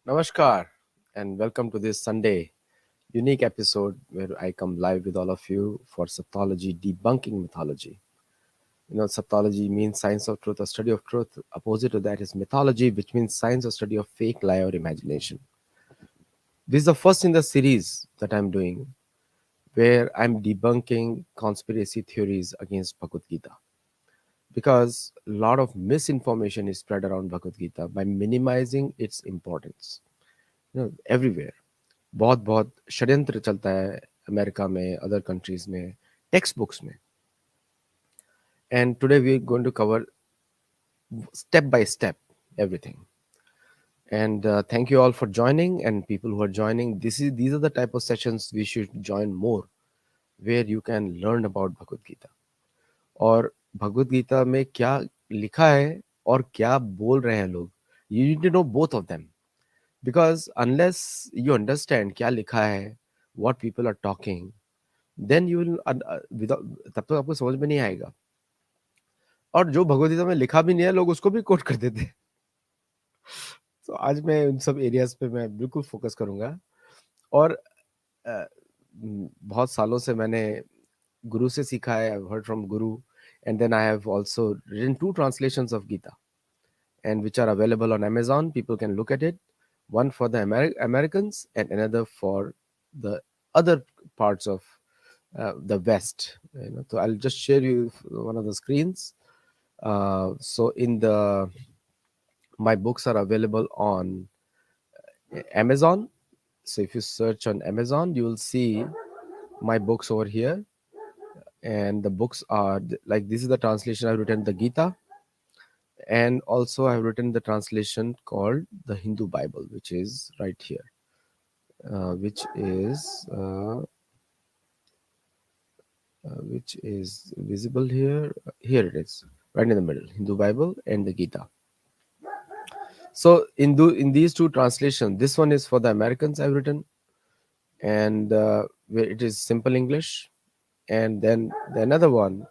Namaskar and welcome to this Sunday unique episode where I come live with all of you for Sattology debunking mythology. Sattology means science of truth or study of truth. Opposite to that is mythology, which means science or study of fake, lie, or imagination. This is the first in the series that I'm doing where I'm debunking conspiracy theories against Bhagavad Gita because a lot of misinformation is spread around Bhagavad Gita by minimizing its importance. Everywhere. बहुत बहुत षड्यंत्र चलता है America में other countries में text books में and today we are going to cover step by step everything and thank you all for joining and people who are joining. These are the type of sessions we should join more, where you can learn about Bhagavad Gita और भगवद गीता में क्या लिखा है और क्या बोल रहे हैं लोग. You need to know both of them because unless you understand क्या लिखा है, what people are talking, then you will without तब तक आपको समझ में नहीं आएगा. और जो भगवद गीता में लिखा भी नहीं है लोग उसको भी कोट कर देते हैं. तो आज मैं उन सब एरियाज पे मैं बिल्कुल फोकस करूंगा. और बहुत सालों से मैंने गुरु से सीखा है. I heard from guru and then I have also written 2 translations of Gita and which are available on Amazon. People can look at it. One for the Americans and another for the other parts of the West. So I'll just share you one of the screens. So in the my books are available on Amazon. So if you search on Amazon, you will see my books over here, and the books are like this is the translation I've written the Gita, and also I've written the translation called the Hindu Bible, which is right here, which is visible here. Here it is, right in the middle, Hindu Bible and the Gita. So in these 2 translations, this one is for the Americans I've written, and where it is simple English, and then the another one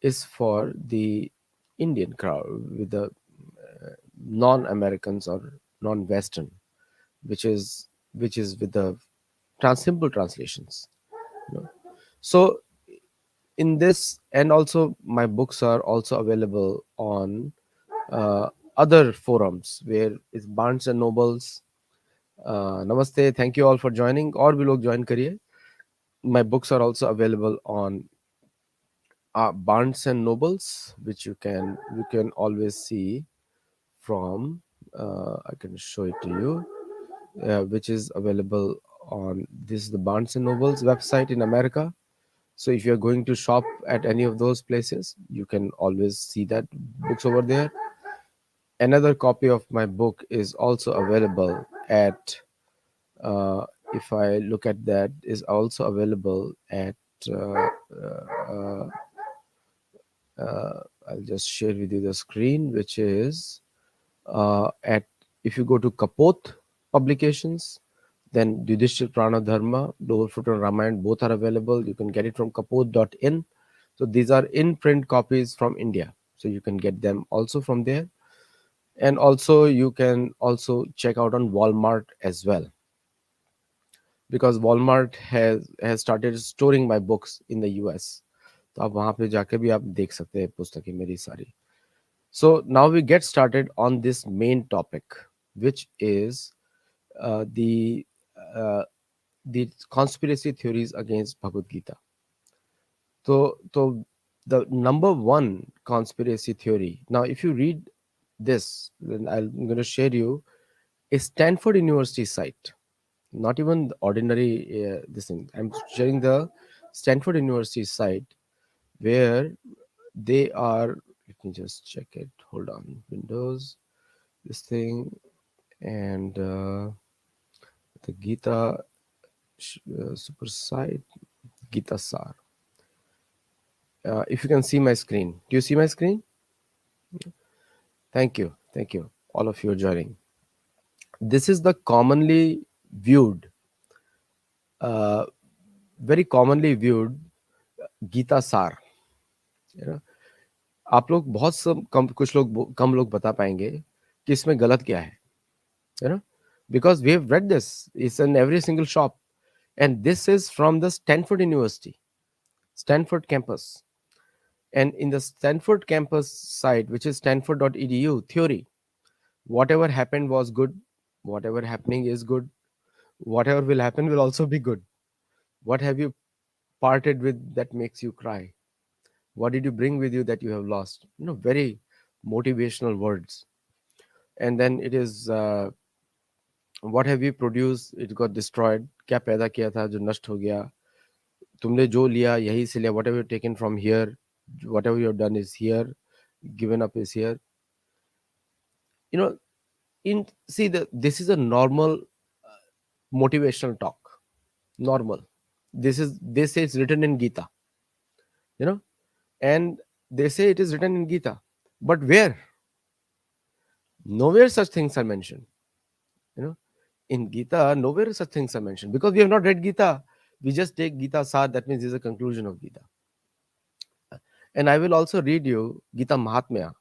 is for the Indian crowd with the non-Americans or non-Western, which is with the simple translations. you know. So in this, and also my books are also available on other forums where it's Barnes and Nobles. Namaste, thank you all for joining. और भी लोग join करिए. My books are also available on Barnes and Nobles, which you can always see from. I can show it to you, which is available on this is the Barnes and Nobles website in America. So if you're going to shop at any of those places, you can always see that books over there. Another copy of my book is also available at if I look at that, is also available at uh, uh, I'll just share with you the screen, which is at if you go to Kapot publications, then Yudhishthir Prana Dharma, Noble Fruit and Ramayana, both are available. You can get it from kapot.in. So these are in print copies from India, so you can get them also from there. And also you can also check out on Walmart as well, because Walmart has started storing my books in the US. तो आप वहां पे जाके भी आप देख सकते हैं पुस्तकें मेरी सारी. So now we get started on this main topic, which is the uh, the conspiracy theories against Bhagavad Gita. So the number one conspiracy theory. Now, if you read this, then I'm going to share you a Stanford University site. Not even the ordinary this thing. I'm sharing the Stanford University site where they are. Let me just check it. Hold on. Windows. This thing and the Gita super site. Gita Sar. If you can see my screen. Do you see my screen? Thank you. Thank you. All of you are joining. This is the commonly viewed, uh, very commonly viewed Gita Sar. You know, आप लोग बहुत सब कम कुछ लोग कम लोग बता पाएंगे कि इसमें गलत क्या है. You know, because we have read this. It's in every single shop. And this is from the Stanford University, Stanford campus. And in the Stanford campus site, which is stanford.edu, theory, whatever happened was good, whatever happening is good, whatever will happen will also be good. What have you parted with that makes you cry? What did you bring with you that you have lost? Very motivational words. And then it is, what have you produced, it got destroyed. क्या पैदा किया था जो नष्ट हो गया, तुमने जो लिया यही से लिया, whatever you taken from here, whatever you have done is here, given up is here. you know in See, this is a normal motivational talk. Normal. They say it's written in Gita, you know and they say it is written in Gita, but where? Nowhere such things are mentioned. you know in Gita, nowhere such things are mentioned, because we have not read Gita. We just take Gita sar, that means this is a conclusion of Gita. And I will also read you Gita Mahatmya.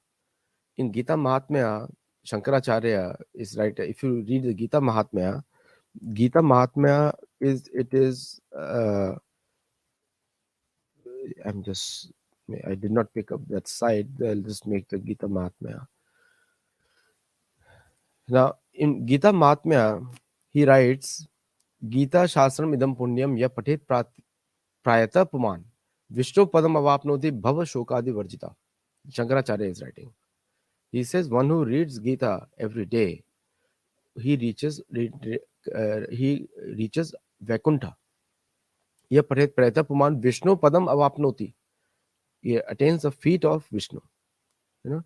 In Gita Mahatmya, Shankaracharya is right. If you read the Gita Mahatmya, Gita Mahatmya is it is. I'm just. I did not pick up that side. I'll just make the Gita Mahatmya. Now, in Gita Mahatmya, he writes, Gita Shastram idam punyam ya patit prayata puman Vishnu padam avapnoti bhava shokadi varjita. Shankaracharya is writing. He says one who reads Gita every day, he reaches he reaches Vaikuntha. Ye paret preta puman Vishnu padam avapnoti. He attains the feet of Vishnu. You know,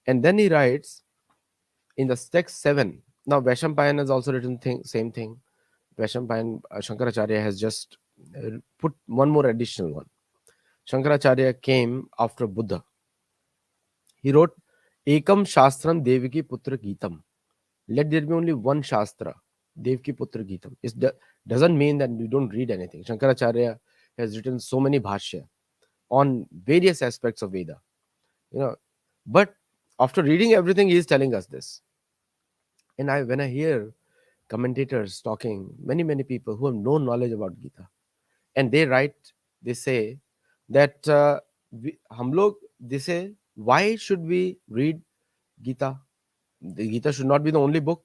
and then he writes in the text 7. Now Vaishampayan has also written same thing. Vaishampayan, Shankaracharya has just put one more additional one. Shankaracharya came after Buddha. He wrote Ekam Shastram Devaki Putra Gitam. Let there be only one Shastra, Devaki Putra Gitam. Doesn't mean that you don't read anything. Shankaracharya has written so many bhashya on various aspects of Veda. You know, but after reading everything, he is telling us this. And when I hear commentators talking, many people who have no knowledge about Gita, and they write, they say that हम लोग, they say, why should we read Gita? The Gita should not be the only book.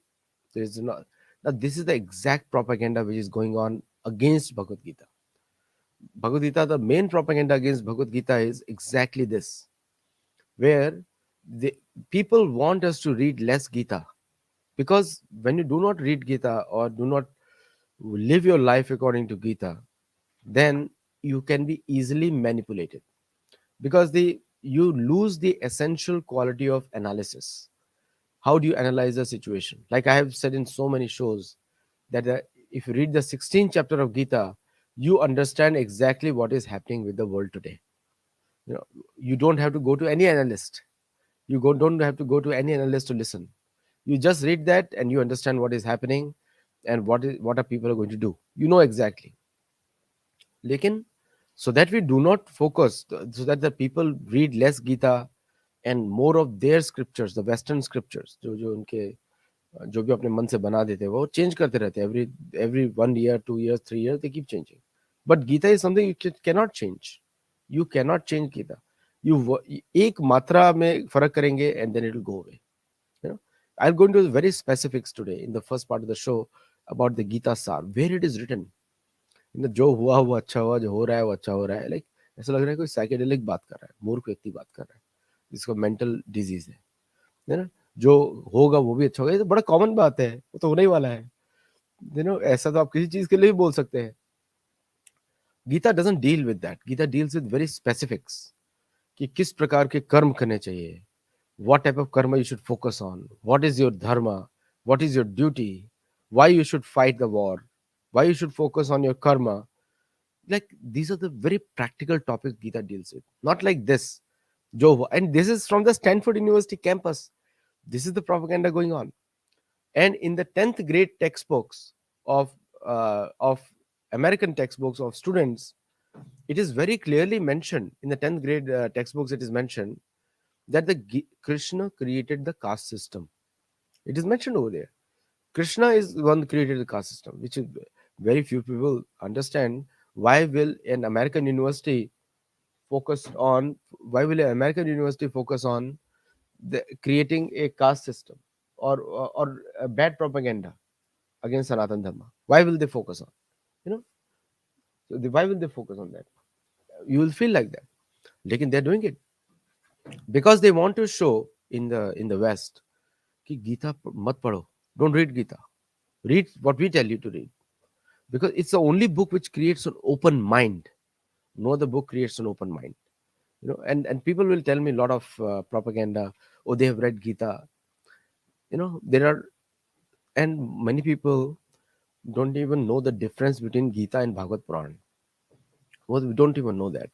There is not. Now, this is the exact propaganda which is going on against Bhagavad Gita. Bhagavad Gita, the main propaganda against Bhagavad Gita is exactly this, where the people want us to read less Gita, because when you do not read Gita or do not live your life according to Gita, then you can be easily manipulated, because you lose the essential quality of analysis. How do you analyze a situation? Like I have said in so many shows, that if you read the 16th chapter of Gita, you understand exactly what is happening with the world today. You know, you don't have to go to any analyst. Don't have to go to any analyst to listen. You just read that and you understand what is happening, and what are people are going to do. You know exactly. Lekin, so that we do not focus, so that the people read less Gita and more of their scriptures, the Western scriptures, जो जो उनके जो भी अपने मन से बना देते हैं, वो चेंज करते रहते हैं every 1 year, 2 years, 3 years, they keep changing. But Gita is something cannot change. You cannot change Gita. एक मात्रा में फर्क करेंगे and then it will go away. You know, I'll go into very specifics today in the first part of the show about the Gita Sar, where it is written. जो हुआ वो अच्छा हुआ, जो हो रहा है वो अच्छा हो रहा है, लाइक ऐसा लग रहा है कोई साइकेडेलिक बात कर रहा है, मूर्ख व्यक्ति बात कर रहा है जिसको मेंटल डिजीज है ना. जो होगा वो भी अच्छा होगा, ये तो बड़ा कॉमन बात है, वो तो होने ही वाला है. ऐसा तो आप किसी चीज के लिए भी बोल सकते हैं. Gita doesn't deal with that. Gita deals with very specifics, कि किस प्रकार के कर्म करने चाहिए, what type of karma you should focus on, what is your dharma, what is your duty, why you should fight the war, why you should focus on your karma. Like these are the very practical topics Gita deals with, not like this. And this is from the Stanford University campus. This is the propaganda going on. And in the 10th grade textbooks of American textbooks of students, it is very clearly mentioned in the 10th grade textbooks. It is mentioned that Krishna created the caste system. It is mentioned over there. Krishna is the one who created the caste system, which is very few people understand. Why will an American university focus on? Why will an American university focus on creating a caste system, or a bad propaganda against Sanatan Dharma? Why will they focus on? You know, why will they focus on that? You will feel like that. Lekin they're doing it because they want to show in the West कि गीता मत पढ़ो. Don't read Gita. Read what we tell you to read, because it's the only book which creates an open mind. No other book creates an open mind. And people will tell me a lot of propaganda. Oh, they have read Gita. There are, and many people don't even know the difference between Gita and Bhagavad Puran. Well, we don't even know that.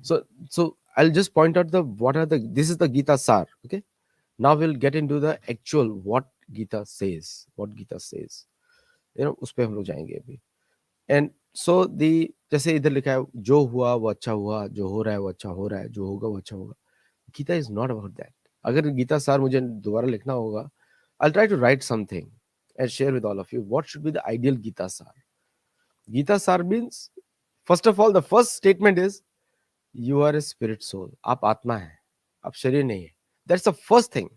So I'll just point out the what are the this is the Gita Sar. Okay. Now we'll get into the actual what Gita says. What Gita says. उस पे हम लोग जाएंगे अभी. And so दी जैसे इधर लिखा है, जो हुआ वो अच्छा हुआ, जो हो रहा है वो अच्छा हो रहा है, जो होगा वो अच्छा होगा. Gita is not about that. अगर गीता सार मुझे दोबारा लिखना होगा, I try to write something and share with all of you what should be the ideal Gita saar. Gita saar means, first of all the first statement is you are a spirit soul. आप आत्मा है, आप शरीर नहीं है. That's the first thing.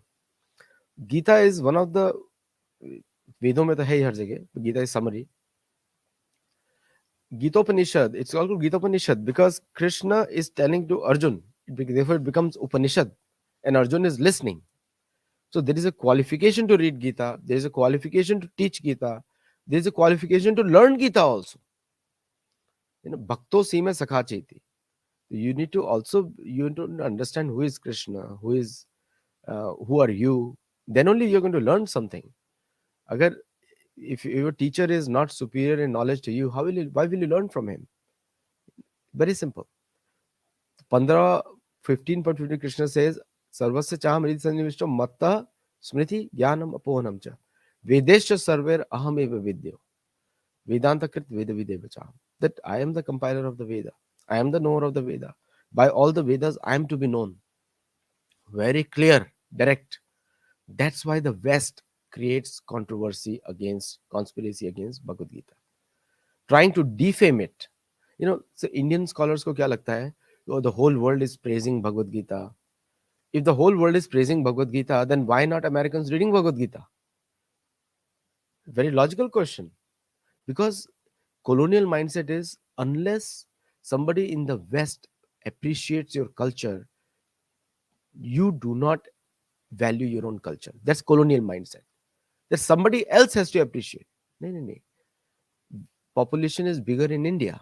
Gita is one of the, वेदों में तो है ही हर जगह. Gita is summary. Gita-Upanishad, it's called Gita-Upanishad because Krishna is telling to Arjun. Therefore, it becomes Upanishad, and Arjun is listening. So there is a qualification to read Gita. There is a qualification to teach Gita. There is a qualification to learn Gita also. Bhakto sime sakha cheti. You need to also understand who is Krishna, who are you. Then only you're going to learn something. Agar if your teacher is not superior in knowledge to you, why will you learn from him? Very simple. 15.15 Krishna says, Sarvasya chaham hridi sannivishto matta smriti jnanam apohanam cha vedescha sarver aham eva vidyo vedanta krit veda videva chaham. That I am the compiler of the Veda. I am the knower of the Veda. By all the Vedas, I am to be known. Very clear, direct. That's why the West creates conspiracy against Bhagavad Gita, trying to defame it. So Indian scholars ko kya lagta hai? Oh, the whole world is praising Bhagavad Gita. If the whole world is praising Bhagavad Gita, then why not Americans reading Bhagavad Gita? Very logical question. Because colonial mindset is, unless somebody in the West appreciates your culture, you do not value your own culture. That's colonial mindset. That somebody else has to appreciate. No, no, no. Population is bigger in India.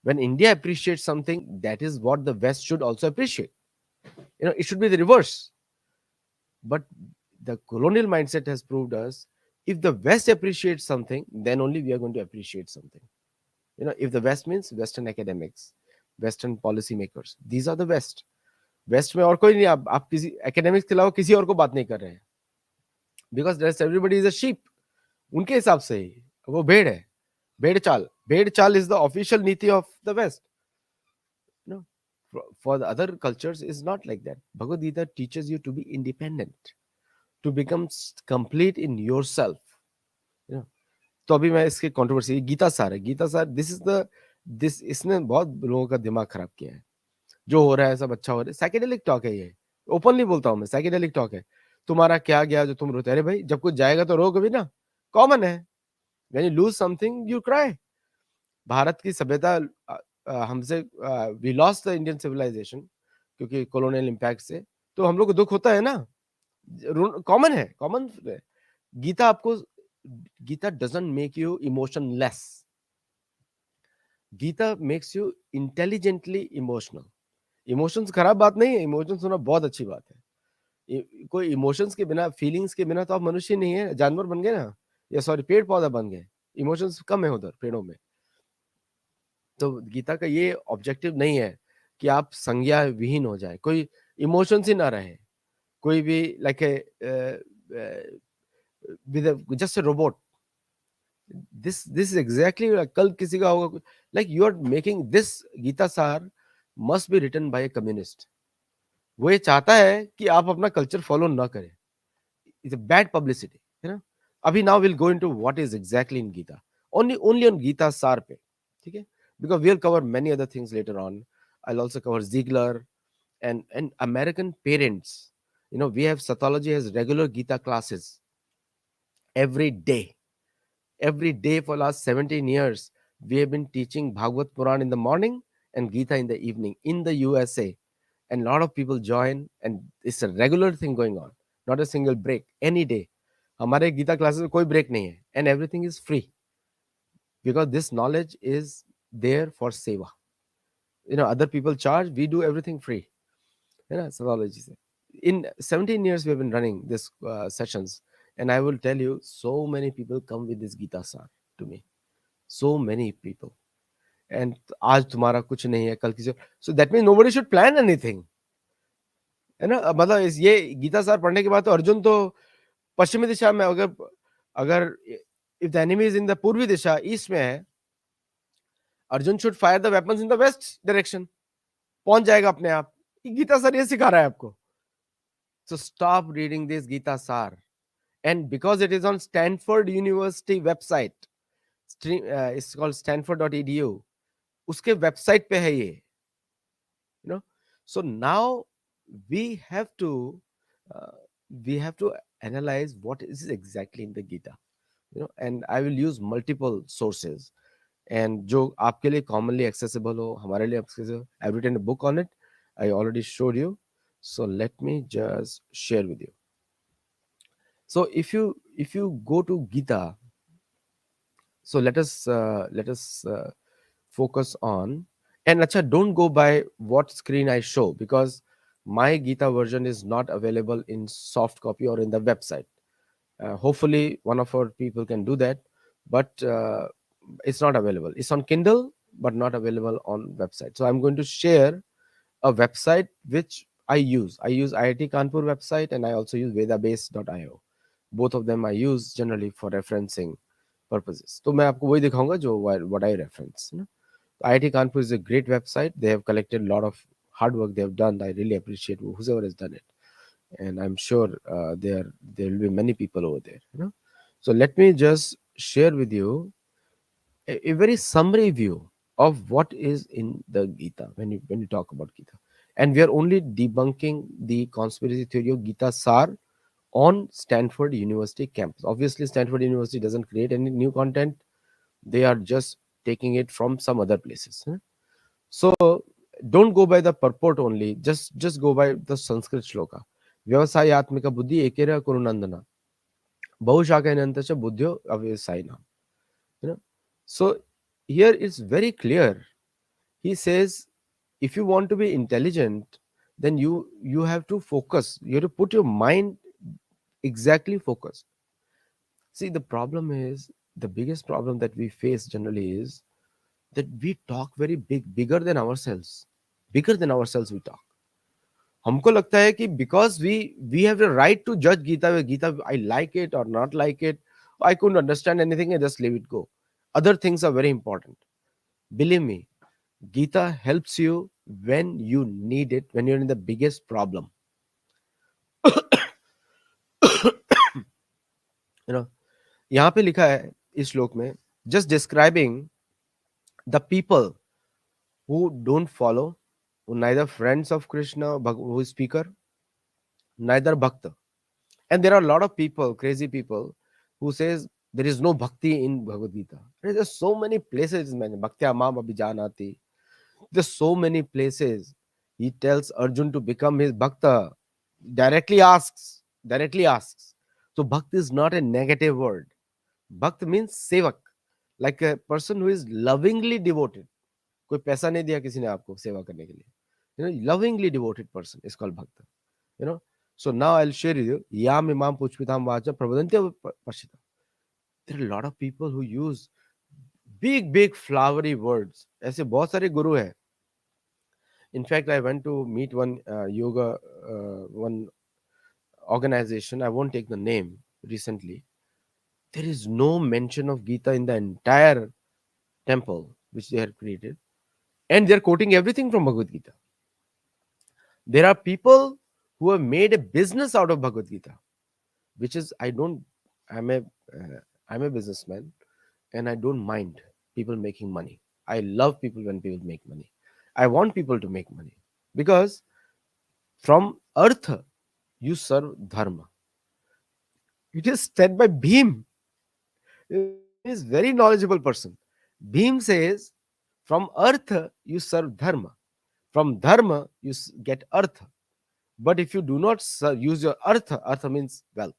When India appreciates something, that is what the West should also appreciate. It should be the reverse. But the colonial mindset has proved us, if the West appreciates something, then only we are going to appreciate something. If the West means Western academics, Western policy makers, these are the West. West में और कोई नहीं. आप किसी academics के अलावा किसी और को बात नहीं कर रहे हैं. Because rest everybody is a sheep. उनके हिसाब से ही वो भेड़ है. भेड़ चाल is the official नीति of the West. For the other cultures is not like that. Bhagavad Gita teaches you to be independent, to become complete in yourself. तो अभी मैं इसके कंट्रोवर्सी, गीता सार है. गीता सार, दिस इसने बहुत लोगों का दिमाग खराब किया है. जो हो रहा है सब अच्छा हो रहा है. साइकेडेलिक टॉक है ये. ओपनली बोलता हूँ मैं, साइकेडेलिक टॉक है. तुम्हारा क्या गया जो तुम रोते? अरे भाई, जब कुछ जाएगा तो रो कभी ना. कॉमन है. When you lose something you cry. Bharat की सभ्यता हमसे, we lost the Indian civilisation क्योंकि कॉलोनियल इम्पैक्ट से. तो हम लोग को दुख होता है ना. कॉमन है, कॉमन. गीता आपको, Gita doesn't make you emotionless. Gita makes you intelligently emotional. Emotions खराब बात नहीं है. इमोशंस होना बहुत अच्छी बात है. कोई इमोशंस के बिना, फीलिंग्स के बिना तो आप मनुष्य नहीं है, जानवर बन गए ना, या सॉरी पेड़ पौधा बन गए. इमोशंस कम है उधर पेड़ों में. तो गीता का ये ऑब्जेक्टिव नहीं है कि आप संज्ञा विहीन हो जाए, कोई इमोशंस ही ना रहे, कोई भी like just a robot. This is exactly, कल किसी का होगा like you are making this Gita सार must be written by a communist. वो ये चाहता है कि आप अपना कल्चर फॉलो ना करें. इट्स अ बैड पब्लिसिटी, है ना. अभी now we'll go into what is exactly in Gita. Only on Gita Sar pe. ठीक है? Because we'll cover many other things later on. I'll also cover Ziegler and American parents. We have Sattology has regular Gita classes every day. Every day for last 17 years, we have been teaching Bhagavad Puran in the morning and Gita in the evening in the USA. And a lot of people join, and it's a regular thing going on, not a single break, any day. हमारे Gita classes में कोई break नहीं है and everything is free because this knowledge is there for seva. Other people charge, we do everything free. Sattology से. In 17 years we have been running this sessions, and I will tell you, so many people come with this Gita sar to me. So many people. And आज तुम्हारा कुछ नहीं है, कल किसी. So that means nobody should plan anything. है ना? मतलब ये गीता सार पढ़ने के बाद तो अर्जुन तो पश्चिमी दिशा में, अगर अगर if the enemy is in the पूर्वी दिशा, ईस्ट में है, Arjun should fire the weapons in the west direction. पहुंच जाएगा अपने आप. गीता सर ये सिखा रहा है आपको. So stop reading this Gita Sar. And because it is on Stanford University website, it's called stanford.edu. उसके वेबसाइट पे है ये. So now we have to uh, analyze what is exactly in the Gita. And I will use multiple sources, and जो आपके लिए commonly accessible हो, हमारे लिए accessible. I've written a book on it. I already showed you. So let me just share with you. So if you go to Gita, so let us focus on. And acha, don't go by what screen I show, because my Gita version is not available in soft copy or in the website. Hopefully one of our people can do that, but it's not available. It's on Kindle but not available on website. So I'm going to share a website which I use IIT Kanpur website, and I also use vedabase.io. Both of them I use generally for referencing purposes. तो मैं आपको वही दिखाऊंगा जो what I reference. IIT Kanpur is a great website. They have collected a lot of hard work they have done. I really appreciate whoever has done it, and I'm sure there will be many people over there. So let me just share with you a very summary view of what is in the Gita when you talk about Gita. And we are only debunking the conspiracy theory of Gita Sar on Stanford University campus. Obviously, Stanford University doesn't create any new content. They are just taking it from some other places. So don't go by the purport only. Just go by the Sanskrit shloka. Vyavasayatmika buddhi ekera kurunandana. Bahushakainantasya buddhyo avyasayinam. So here it's very clear. He says, if you want to be intelligent, then you have to focus. You have to put your mind exactly focused. See, the biggest problem that we face generally is that we talk very bigger than ourselves. Bigger than ourselves we talk. हमको लगता है कि because we have the right to judge Gita, I like it or not like it, I couldn't understand anything, and just leave it go. Other things are very important. Believe me, Gita helps you when you need it, when you're in the biggest problem. यहाँ पे लिखा है इस श्लोक में, just describing the people who don't follow, who neither friends of Krishna, who is speaker, neither bhakta. And there are a lot of people, crazy people, who says there is no bhakti in Bhagavad Gita. There's so many places mentioned. Bhaktya mam abhijanati. There's so many places. He tells Arjun to become his bhakta. Directly asks. So bhakti is not a negative word. Bhakt means sevak, like a person who is lovingly devoted. कोई पैसा नहीं दिया किसी ने आपको सेवा करने के लिए. Lovingly devoted person is called bhakta. So now I'll share with you. Yam imam puchpitam vacha prabodhanti pashita. There are a lot of people who use big flowery words. ऐसे बहुत सारे गुरु हैं. In fact, I went to meet one yoga, one organization. I won't take the name recently. There is no mention of Gita in the entire temple which they had created. And they're quoting everything from Bhagavad Gita. There are people who have made a business out of Bhagavad Gita, which is, I don't I'm a I'm a businessman, and I don't mind people making money. I love people when people make money. I want people to make money because from earth you serve dharma. It is said by Bhim. Bhim is very knowledgeable person. Bhim says, from earth you serve dharma. From dharma you get artha. But if you do not use your artha, artha means wealth.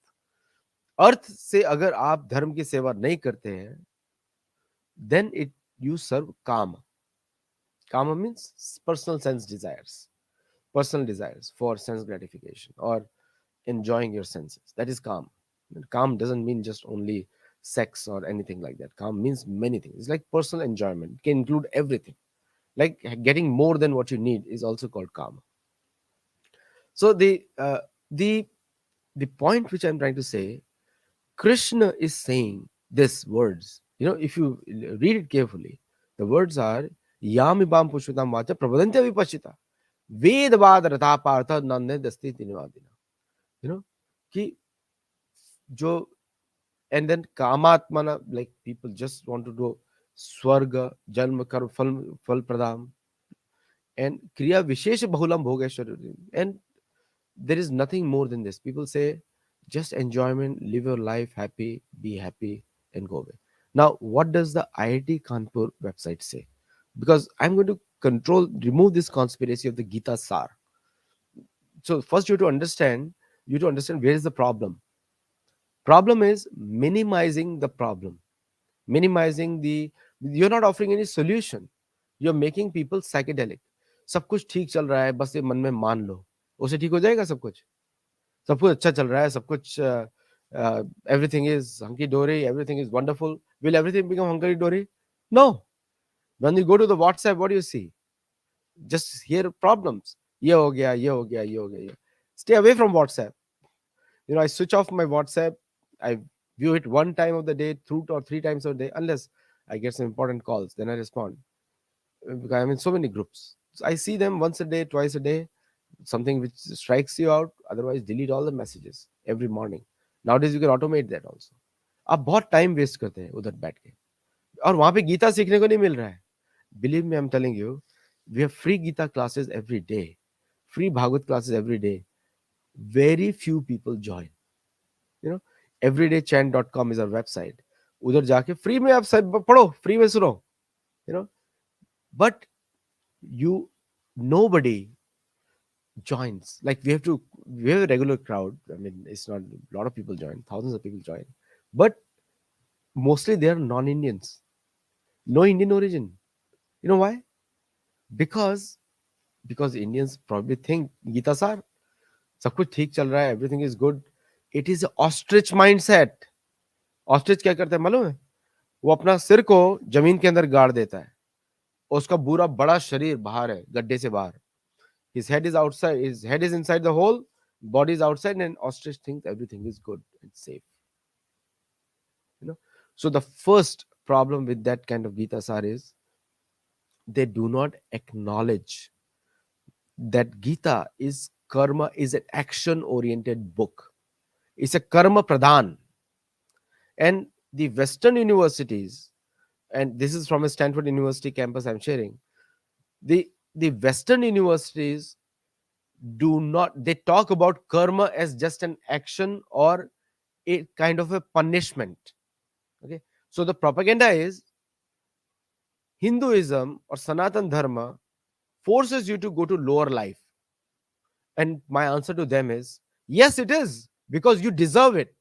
अर्थ से अगर आप धर्म की सेवा नहीं करते हैं, then it you serve kama. Kama means personal desires for sense gratification or enjoying your senses. That is calm. Calm doesn't mean just only sex or anything like that. Calm means many things. It's like personal enjoyment. It can include everything. Like getting more than what you need is also called calm. So the the point which I'm trying to say, Krishna is saying these words. If you read it carefully, the words are Yamibam Pushpitam Vacha Prabhadantya Vipashita. Vedavad Ratha Partha Nande Dasti Tinivadina. You know, ki jo and then Kamatmana, like people just want to do Swarga, Janma Kar Fal Pradam, and Kriya Vishesha Bahulam Bhogeshwar. And there is nothing more than this. People say, just enjoyment, live your life happy, be happy, and go away. Now, what does the IIT Kanpur website say? Because I'm going to remove this conspiracy of the Gita Sar. So first, you have to understand where is the problem. Problem is minimizing the problem, minimizing the. You're not offering any solution. You're making people psychedelic. सब कुछ ठीक चल रहा है, बस ये मन में मान लो, उसे ठीक हो जाएगा सब कुछ अच्छा चल रहा है, सब कुछ everything is hunky dory, everything is wonderful. Will everything become hunky dory? No. When you go to the WhatsApp, what do you see? Just hear problems. ये हो गया, ये हो गया, ये हो गया, ये. Stay away from WhatsApp. I switch off my WhatsApp. I view it one time of the day, two or three times a day, unless I get some important calls. Then I respond. Because I'm in so many groups. So I see them once a day, twice a day, something which strikes you out. Otherwise, delete all the messages every morning. Nowadays, you can automate that also. आप बहुत time waste करते हैं उधर बैठ के, और वहां पे गीता सीखने को नहीं मिल रहा है. Believe me, I'm telling you, we have free Gita classes every day, free Bhagavad classes every day. Very few people join. you know everydaychant.com is our website. उधर जाके फ्री में आप सब पढ़ो, फ्री में सुनो. you know but you nobody joins. Like we have a regular crowd. I mean, it's not a lot of people join, thousands of people join, but mostly they are non-Indians, no Indian origin. You know why? Because Indians probably think Gita sar, सब कुछ ठीक चल रहा है, everything is good. It is a ostrich mindset. Ostrich क्या करता है मालूम है? वो अपना सिर को जमीन के अंदर गाड़ देता है, और उसका पूरा बड़ा शरीर बाहर है, गड्ढे से बाहर. His head is outside. His head is inside the hole. Body is outside, and ostrich thinks everything is good and safe. You know. So the first problem with that kind of Gita Sar is they do not acknowledge that Gita is karma, is an action-oriented book. It's a karma pradhan, and the Western universities, and this is from a Stanford University campus I'm sharing. The Western universities do not, they talk about karma as just an action or a kind of a punishment. Okay, so the propaganda is Hinduism or Sanatan Dharma forces you to go to lower life. And my answer to them is yes, it is, because you deserve it.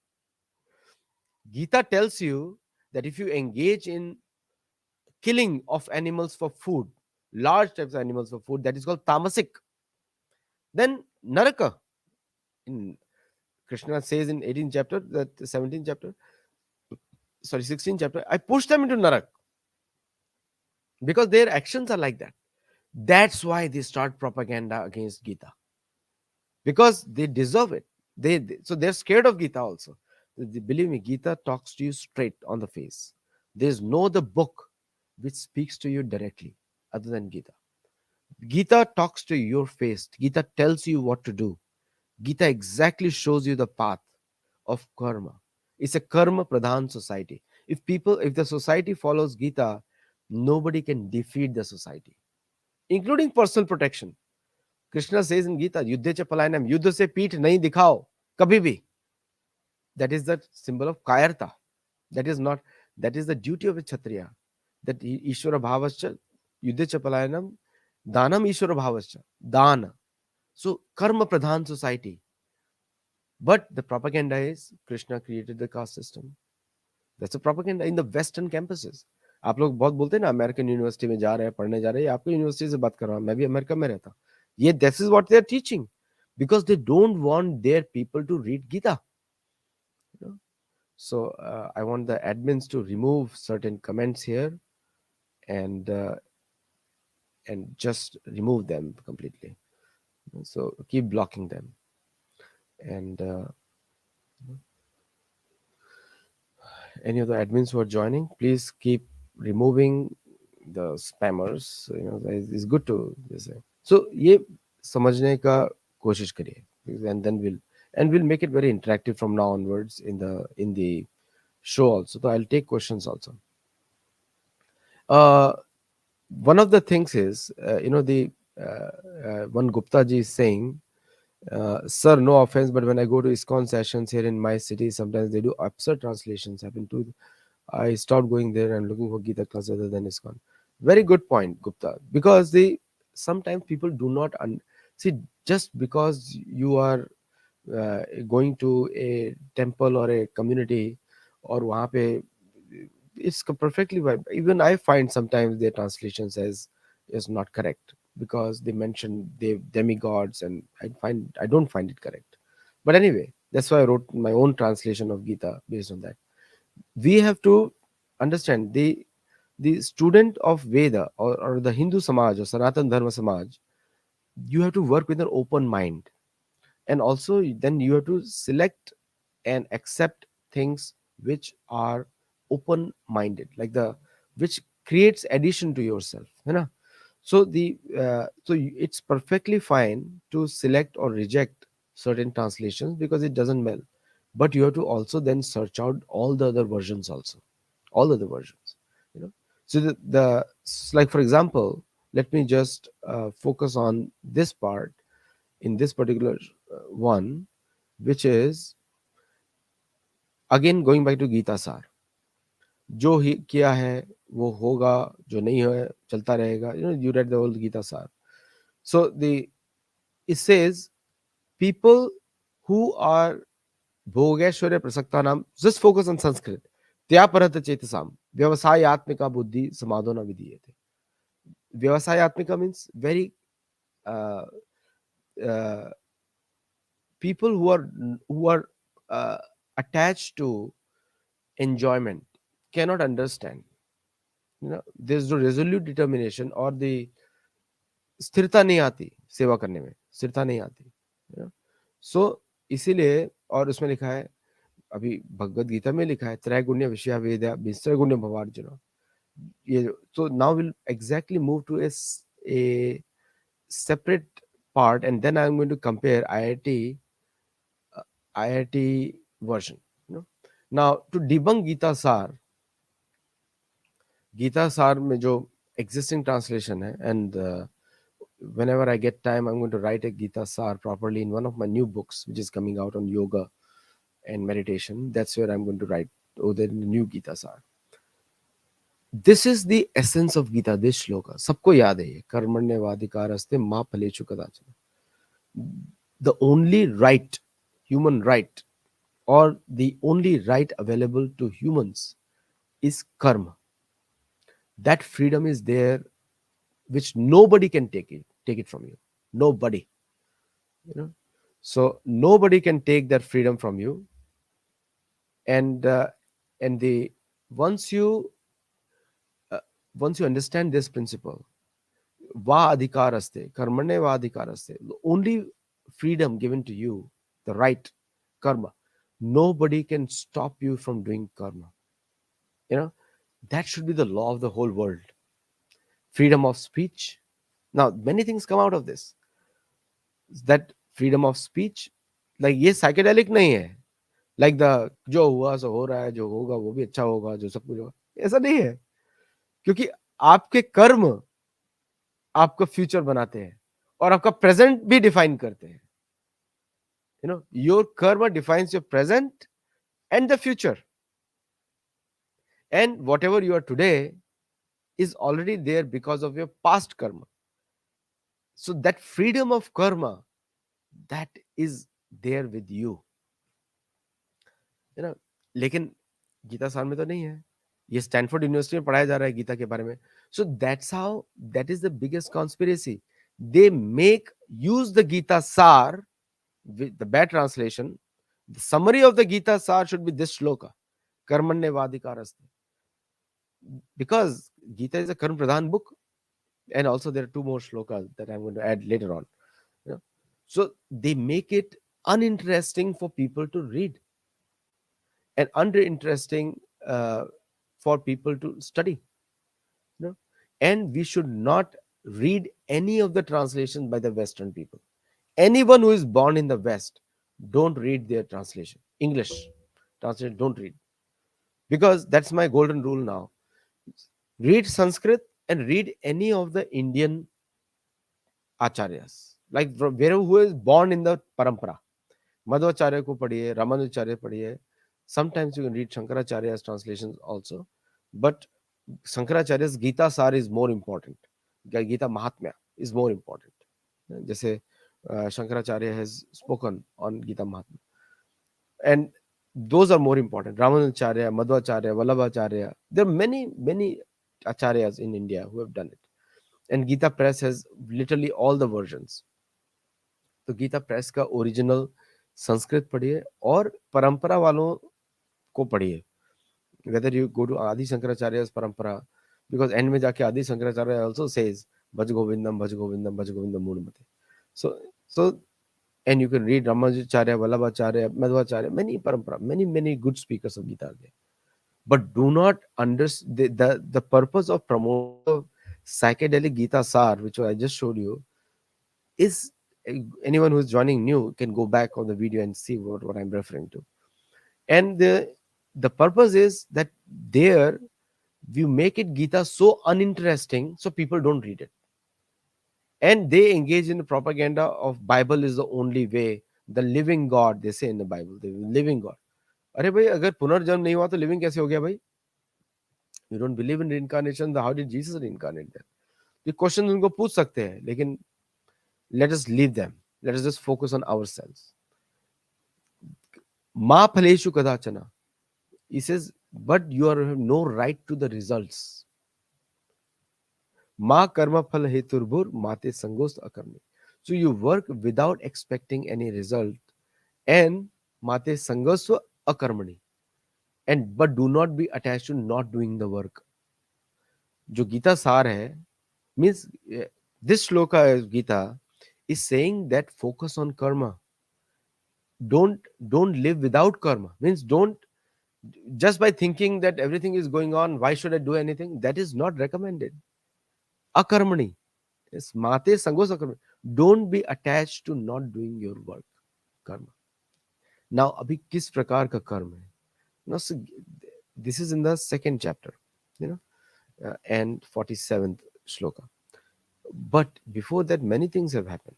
Gita tells you that if you engage in killing of animals for food, large types of animals for food, that is called tamasic, then naraka. In Krishna says in 18th chapter, that 17th chapter, sorry, 16th chapter, I push them into narak because their actions are like that. That's why they start propaganda against Gita, because they deserve it. So they're scared of Gita also. Believe me, Gita talks to you straight on the face. There's no other book which speaks to you directly other than Gita. Gita talks to your face. Gita tells you what to do. Gita exactly shows you the path of karma. It's a karma pradhan society. If the society follows Gita, nobody can defeat the society, including personal protection. Krishna says in Gita, Yuddhe cha palayanam, युद्ध से पीठ नहीं दिखाओ कभी भी. That is the symbol of kayarta. That is not, that is the duty of a kshatriya. That Ishvara bhavascha, Yuddhe cha palayanam, danam Ishvara bhavascha. Dana. So karma pradhan society. But the propaganda is Krishna created the caste system. That's a propaganda in the western campuses. आप लोग बहुत बोलते हैं ना American university में जा रहे हैं पढ़ने जा रहे हैं, आपको यूनिवर्सिटी से बात कर रहा हूँ, मैं भी अमेरिका में रहता. ये this is what they are teaching because they don't want their people to read Gita. You know? So I want the admins to remove certain comments here and uh, and just remove them completely. So keep blocking them. And any of the admins who are joining, please keep removing the spammers. You know, it's good to say. So ये समझने का कोशिश करिए, and then we'll make it very interactive from now onwards in the show also. So I'll take questions also. Uh, One of the things is, the one Gupta ji is saying, sir, no offense, but when I go to ISKCON sessions here in my city, sometimes they do absurd translations happen too. I stopped going there and looking for Gita class other than ISKCON. Very good point, Gupta. Because sometimes people do not see, just because you are going to a temple or a community or वहाँ पे, it's perfectly fine. Even I find sometimes their translation says is not correct because they mention the demigods, and I don't find it correct. But anyway, that's why I wrote my own translation of Gita based on that. We have to understand the student of Veda, or the Hindu Samaj or Sanatan Dharma Samaj. You have to work with an open mind, and also then you have to select and accept things which are open minded, like the which creates addition to yourself, you know. So it's perfectly fine to select or reject certain translations because it doesn't meld, but you have to also then search out all the other versions also, all other versions, you know. So like for example, let me just focus on this part in this particular one, which is again going back to Gita Sar. जो ही किया है वो होगा, जो नहीं है चलता रहेगा. You know, you read the whole Gita Sar. So it says people who are भोगेश्वर्य प्रसक्ता नाम, just focus on Sanskrit. त्या परत चेतसाम व्यवसायत्मिका बुद्धि समाधो न विधीयते. व्यवसायत्मिका means very uh, uh, people who are uh, attached to enjoyment cannot understand. You know, there's no resolute determination or the स्थिरता नहीं आती सेवा करने में, स्थिरता नहीं आती, you know? So इसीलिए, और उसमें लिखा है, अभी भगवत गीता में लिखा है, त्रैगुण्य विषया वेदा विस्त्रगुण्य भवार्जुन. ये so now we'll exactly move to a separate part, and then I'm going to compare IIT version, you know. Now to debunk Gita सार में जो existing translation है, and whenever I get time, I'm going to write a Gita Sar properly in one of my new books, which is coming out on yoga and meditation. That's where I'm going to write the new Gita Sar. This is the essence of Gita, this shloka. सबको याद है ये, कर्मण्यवाधिकारस्ते मा फलेषु कदाचन. The only right, human right, or the only right available to humans is karma. That freedom is there, which nobody can take it from you. Nobody, you know. So nobody can take that freedom from you. And the once you uh, once you understand this principle, va adhikaraste karmane va adhikaraste, the only freedom given to you, the right, karma, nobody can stop you from doing karma, you know. That should be the law of the whole world. Freedom of speech. Now many things come out of this, that freedom of speech, like ये psychedelic नहीं है, like the जो हुआ सो हो रहा है, जो होगा वो भी अच्छा होगा, जो सब कुछ होगा, ऐसा नहीं है। क्योंकि आपके कर्म आपका फ्यूचर बनाते हैं और आपका प्रेजेंट भी डिफाइन करते हैं। योर कर्म defines your present and the future, and whatever you are today is already there because of your past karma. So that freedom of karma, that is there with you. लेकिन गीता सार में तो नहीं है। ये स्टैनफोर्ड यूनिवर्सिटी में पढ़ाया जा रहा है गीता के बारे में। So that's how, that is the biggest conspiracy. They make use the Gita saar with the bad translation. The summary of the Gita Sar should be this shloka: Karmanyavadikaraste. Because Gita is a Karma Pradhan book, and also there are two more shlokas that I'm going to add later on. You know? So they make it uninteresting for people to read and uninteresting for people to study. You know? And we should not read any of the translations by the Western people. Anyone who is born in the West, don't read their translation. English translation, don't read. Because that's my golden rule now. Read Sanskrit and read any of the Indian acharyas, like wherever who is born in the parampara. Madhvacharya ko padhiye, Ramanujacharya padhiye. Sometimes you can read Shankaracharya's translations also, but Shankaracharya's Gita Sar is more important. Gita Mahatmya is more important. जैसे Shankaracharya has spoken on Gita Mahatmya, and those are more important. Ramanujacharya, Madhvacharya, Vallabhacharya. There are many acharyas in India who have done it, and Gita Press has literally all the versions. तो Gita press का original Sanskrit पढ़िए और परंपरा वालों को पढ़िए, whether you go to Adi Shankaracharya's parampara, because end में जाके Adi Shankaracharya also says bhaj govindam bhaj govindam bhaj govindam mudmate. So and you can read Ramanujacharya, Vallabhacharya, Madhvacharya, many parampara, many good speakers of Gita are there. But do not understand the purpose of promoting the psychedelic Gita Sar, which I just showed you, is anyone who is joining new can go back on the video and see what I'm referring to. And the purpose is that there we make it Gita so uninteresting so people don't read it. And they engage in the propaganda of Bible is the only way, the living God, they say in the Bible, the living God. अरे भाई अगर पुनर्जन्म नहीं हुआ तो living कैसे हो गया भाई? You don't believe in reincarnation, how did Jesus reincarnate then? ये क्वेश्चन उनको पूछ सकते हैं, लेकिन let us leave them. Let us just focus on ourselves. Ma phaleshu kadachana. He says, but you have no right to the results. Ma karma phal heturbur mate sangost akarmi. So you work without expecting any result, and mate sangost akarmani. And but do not be attached to not doing the work. जो गीता सार है, means this shloka of Gita is saying that focus on karma. Don't live without karma. Means don't just by thinking that everything is going on, why should I do anything? That is not recommended. Akarmani. Yes, mate sangos akarmani. Don't be attached to not doing your work. Karma. Now, abhi kis prakar ka karma hai? Now, so this is in the second chapter, you know, and 47th shloka. But before that, many things have happened.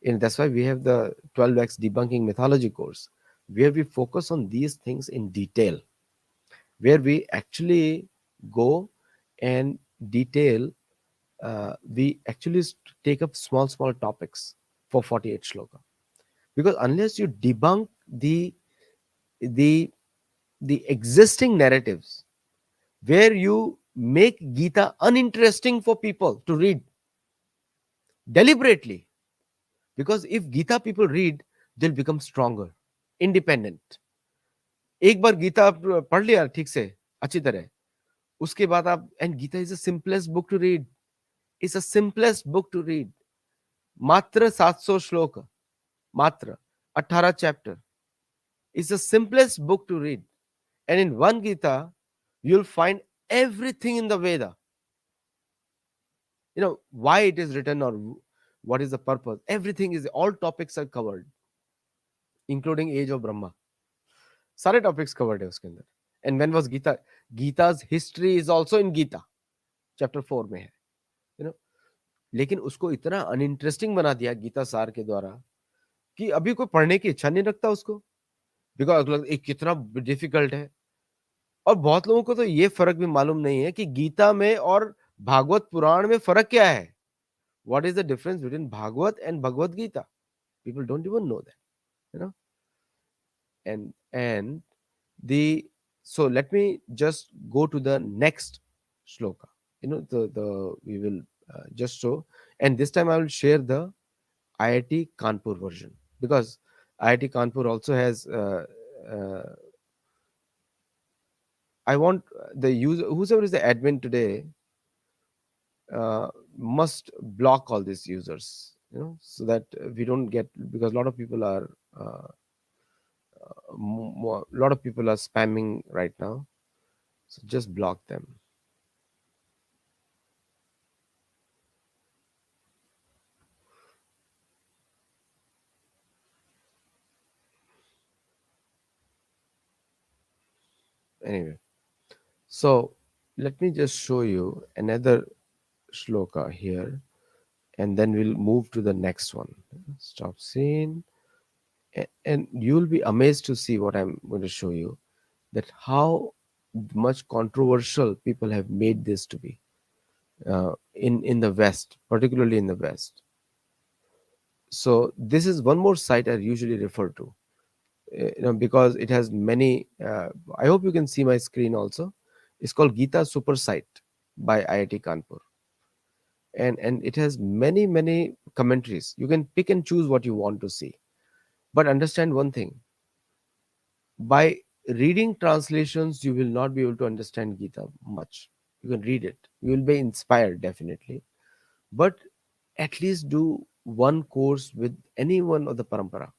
And that's why we have the 12x debunking mythology course, where we focus on these things in detail, where we actually go and detail. We actually take up small topics for 48 shloka, because unless you debunk the the existing narratives, where you make Gita uninteresting for people to read deliberately, because if Gita people read, they'll become stronger, independent. एक बार गीता आप पढ़ लिया ठीक से अच्छी तरह, उसके बाद आप, and Gita is the simplest book to read. It's the simplest book to read. मात्र 700 श्लोक, मात्र 18 chapter. It's the simplest book to read. And in one Gita, you'll find everything in the Veda. Why it is written or what is the purpose. Everything is, all topics are covered, including age of Brahma. सारे topics covered है उसके अंदर. And when was Gita, Gita's history is also in Gita, chapter 4 में है, you know. लेकिन उसको इतना uninteresting बना दिया गीता सार के द्वारा कि अभी कोई पढ़ने की इच्छा नहीं रखता उसको, बिकॉज एक कितना डिफिकल्ट है. और बहुत लोगों को तो ये फर्क भी मालूम नहीं है कि गीता में और भागवत पुराण में फर्क क्या है. What is the difference between Bhagwat and Bhagavad Gita? People don't even know that, you know. And the so let me just go to the next shloka, the we will just show. And this time I will share the IIT Kanpur version, because IIT Kanpur also has uh, I want the user, whoever is the admin today, must block all these users, so that we don't get, because a lot of people are a lot of people are spamming right now. So just block them. Anyway, so let me just show you another shloka here, and then we'll move to the next one. Stop scene. And you'll be amazed to see what I'm going to show you, that how much controversial people have made this to be, in the West, particularly in the West. So this is one more site I usually refer to, because it has many. I hope you can see my screen also. It's called Gita Super Site by IIT Kanpur, and it has many commentaries. You can pick and choose what you want to see, but understand one thing: by reading translations, you will not be able to understand Gita much. You can read it, you will be inspired definitely, but at least do one course with any one of the parampara,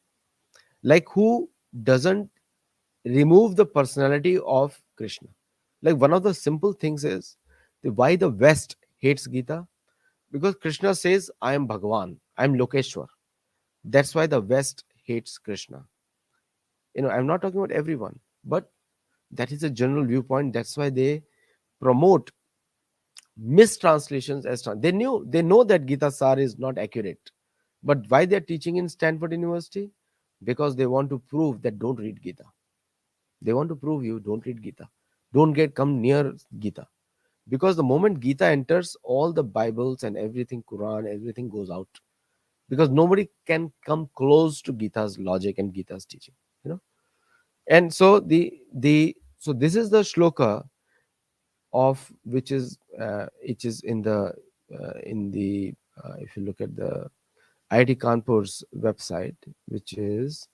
like who doesn't remove the personality of Krishna. Like, one of the simple things is why the West hates Gita, because Krishna says, I am Bhagavan, I am Lokeshwar. That's why the West hates Krishna. I'm not talking about everyone, but that is a general viewpoint. That's why they promote mistranslations as they know that Gita Sar is not accurate. But why they're teaching in Stanford University? Because they want to prove that don't read Gita. They want to prove you don't read Gita. Don't come near Gita. Because the moment Gita enters, all the Bibles and everything, Quran, everything goes out. Because nobody can come close to Gita's logic and Gita's teaching. You know. And so so this is the shloka of which is in the if you look at the IIT Kanpur's website, which is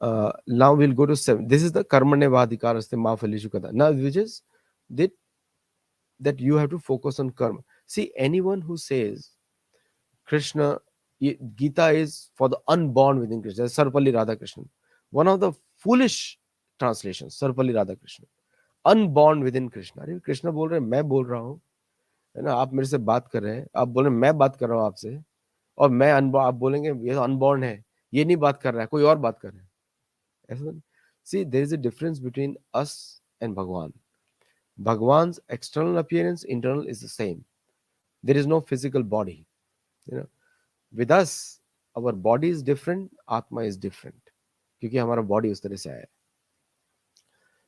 now we'll go to 7. This is the karmane vadikaraste ma phalishu kada. Now, which is that you have to focus on karma. See, anyone who says Krishna, Gita is for the unborn within Krishna, Sarpalli Radha Krishna. One of the foolish translations, Sarpalli Radha Krishna. Unborn within Krishna. अरे कृष्ण बोल रहे हैं, मैं बोल रहा हूँ, है ना. आप मेरे से बात कर रहे हैं, आप बोल रहे हैं मैं बात कर रहा हूँ आपसे, और मैं अनबॉर्न, आप बोलेंगे ये अनबॉर्न है, ये नहीं बात कर रहा है, कोई और बात कर रहा है. ऐसा नहीं. See, there is a difference between us and Bhagwan. Bhagwan's external appearance, internal is the same. There is no physical body. You know, with us, our body is different, Atma is different. क्योंकि हमारा body उस तरह से आया है.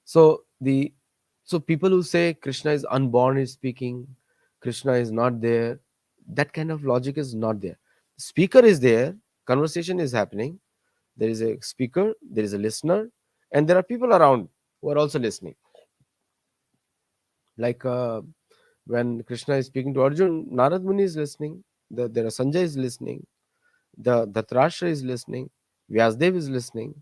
So people who say Krishna is unborn is speaking, Krishna is not there, that kind of logic is not there. Speaker is there, conversation is happening, there is a speaker, there is a listener, and there are people around who are also listening. Like when Krishna is speaking to Arjun, Narad Muni is listening, there are Sanjay is listening, the Dhatrashtra is listening, Vyasdev is listening,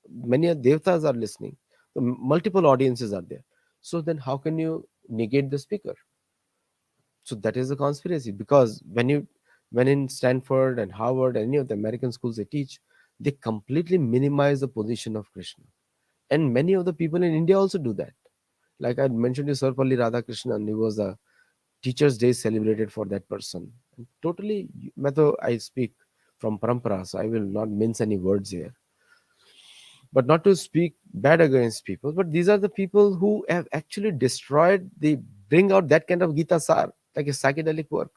many devtas are listening. So multiple audiences are there. So then how can you negate the speaker? So that is a conspiracy, because when in Stanford and Harvard, any of the American schools they teach, they completely minimize the position of Krishna. And many of the people in India also do that. Like I mentioned to Sarpalli Radhakrishnan, he was a Teachers Day celebrated for that person. And totally, I speak from parampara, so I will not mince any words here. but not to speak bad against people, but these are the people who have actually destroyed the, bring out that kind of Gita Sar, like a psychedelic work.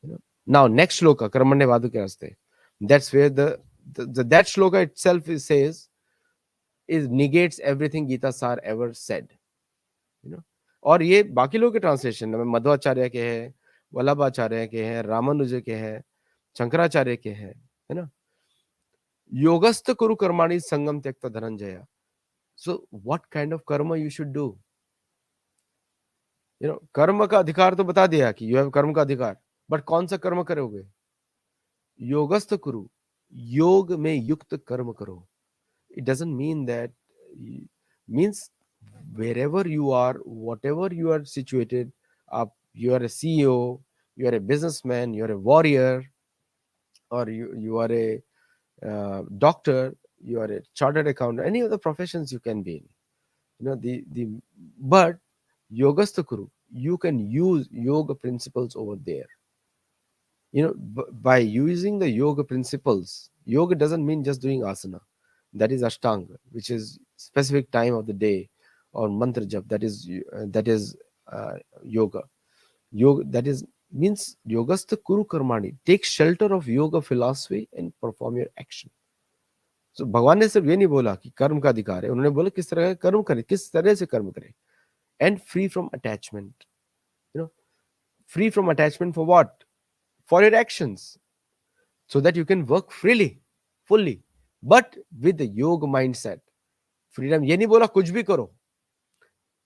You know. Now, next shloka, Karmanye Vadu ke raste. That's where the that shloka itself is, says, is negates everything Gita Sar ever said. You know. और ये बाकी लोगों के translation में मध्वाचार्य के हैं, वल्लभाचार्य के हैं, रामानुज के हैं, शंकराचार्य के हैं, है ना. योगस्थ कुरु कर्माणि संगम त्यक्ता Dhananjay. So what kind of karma you should do? You know, कर्म का अधिकार तो बता दिया कि यू हैव कर्म का अधिकार, बट कौन सा कर्म करोगे? योगस्थ कुरु, योग में युक्त कर्म करो. It doesn't mean that, means wherever you are, whatever you are situated, you are a CEO, you are a businessman, you are a warrior, or you are a doctor, you are a chartered accountant, any of the professions you can be in. You know, the but yogastha kuru, you can use yoga principles over there. You know, by using the yoga principles, yoga doesn't mean just doing asana. That is ashtanga, which is specific time of the day, or mantra jap, that is yoga. Yoga, that is, means yogastha kuru karmani, take shelter of yoga philosophy and perform your action. So भगवान ने सिर्फ ये नहीं बोला कि कर्म का अधिकार है, उन्होंने बोला किस तरह का कर्म करे, किस तरह से कर्म करे. And free from attachment. You know, free from attachment for what? For your actions, so that you can work freely, fully, but with the yoga mindset. Freedom ये नहीं बोला कुछ भी करो,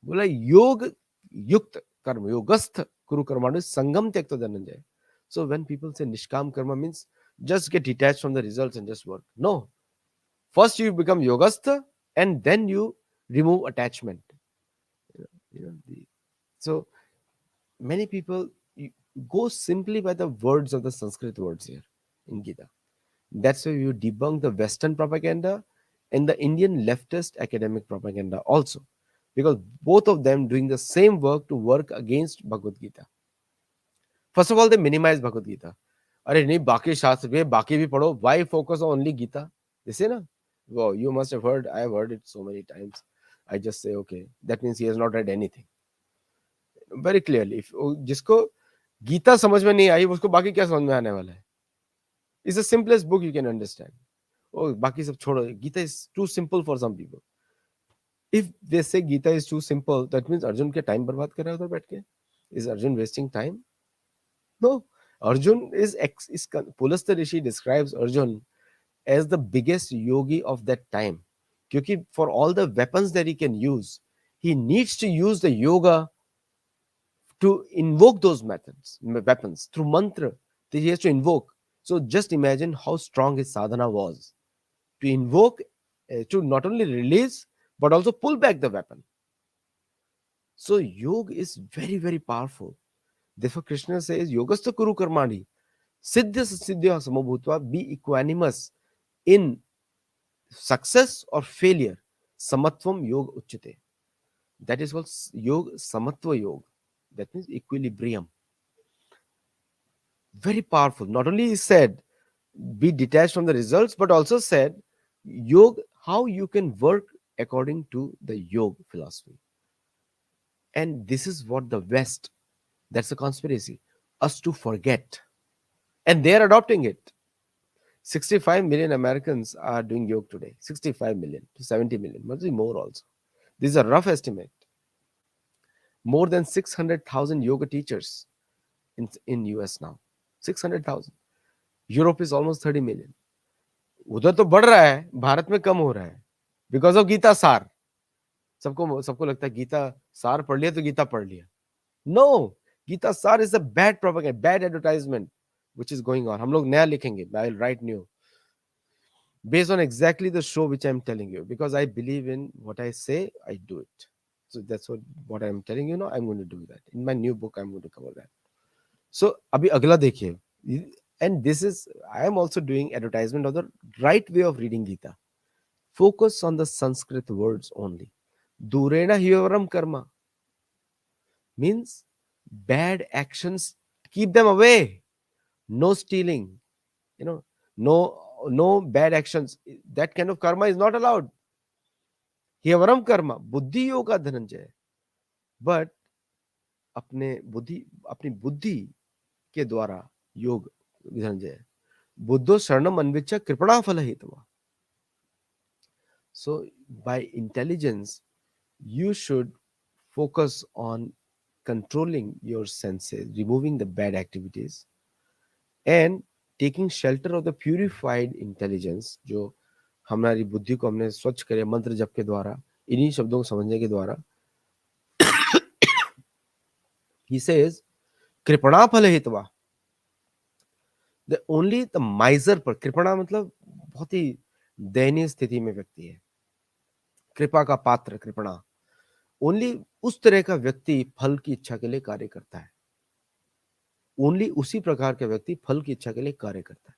बोला योग युक्त कर्म, योगस्थ कुरु कर्माणु संगम त्यक्तो Dhananjay. So when people say nishkam karma means just get detached from the results and just work. No, first you become yogastha and then you remove attachment. So many people go simply by the words of the Sanskrit words here in Gita. That's why you debunk the Western propaganda and the Indian leftist academic propaganda also, because both of them doing the same work to work against Bhagavad Gita. First of all, they minimize Bhagavad Gita. अरे नहीं, बाकी शास्त्र भी बाकी भी पढ़ो. Why focus on only Gita? They say na. Wow, you must have heard. I have heard it so many times. I just say okay, that means he has not read anything. Very clearly, if जिसको गीता समझ में नहीं आई, उसको बाकी क्या समझ में आने वाला है? It's the simplest book you can understand. Oh, बाकी सब छोड़ो. Gita is too simple for some people. If they say Gita is too simple, that means Arjun के टाइम बर्बाद कर रहा है उधर बैठ के. Is Arjun wasting time? No. Arjun is Pulastya Rishi describes Arjun as the biggest yogi of that time. क्योंकि for all the weapons that he can use, he needs to use the yoga to invoke those weapons through mantra that he has to invoke. So just imagine how strong his sadhana was to invoke, to not only release but also pull back the weapon. So yoga is very, very powerful. Therefore, Krishna says, Yogastha Kuru Karmani, Siddhya Siddhya Samabhutva, be equanimous in success or failure. Samatvam Yoga Uchite. That is called Yoga, Samatva Yoga. That means equilibrium. Very powerful. Not only he said, be detached from the results, but also said, yoga, how you can work according to the yoga philosophy. And this is what the West, that's a conspiracy, us to forget. And they are adopting it. 65 million Americans are doing yoga today. 65 million to 70 million, must be more also. This is a rough estimate. More than 600,000 yoga teachers in US now. 600,000. Europe is almost 30 million. उधर तो बढ़ रहा है, भारत में कम हो रहा है because of Gita सार. सबको सबको लगता है गीता सार पढ़ लिया तो गीता पढ़ लिया. नो, गीता सार is a bad propaganda, bad advertisement which is going on. हम लोग नया लिखेंगे. I will write new based on exactly the show which I'm telling you, because I believe in what I say, I do it. So that's what I'm telling you now. I'm going to do that in my new book. I'm going to cover that. So अभी अगला देखिए. And this is, I am also doing advertisement of the right way of reading Gita. Focus on the Sanskrit words only. Durena hyoram karma means bad actions, keep them away. No stealing, no bad actions. That kind of karma is not allowed. ह्यवरम कर्म बुद्धि yoga Dhananjay, but अपने बुद्धि अपनी बुद्धि के द्वारा योग धनंजय, बुद्धो शरणम अन्विच्य कृपणा फल हेतु. So by intelligence, you should focus on controlling your senses, removing the bad activities, and taking shelter of the purified intelligence, जो हमारी बुद्धि को हमने स्वच्छ करे मंत्र जप के द्वारा, इन्हीं शब्दों को समझने के द्वारा. He says कृपणा फल हेतवा. द ओनली द माइजर पर, कृपणा मतलब बहुत ही दयनीय स्थिति में व्यक्ति है, कृपा का पात्र कृपणा, ओनली उस तरह का व्यक्ति फल की इच्छा के लिए कार्य करता है. ओनली उसी प्रकार का व्यक्ति फल की इच्छा के लिए कार्य करता है.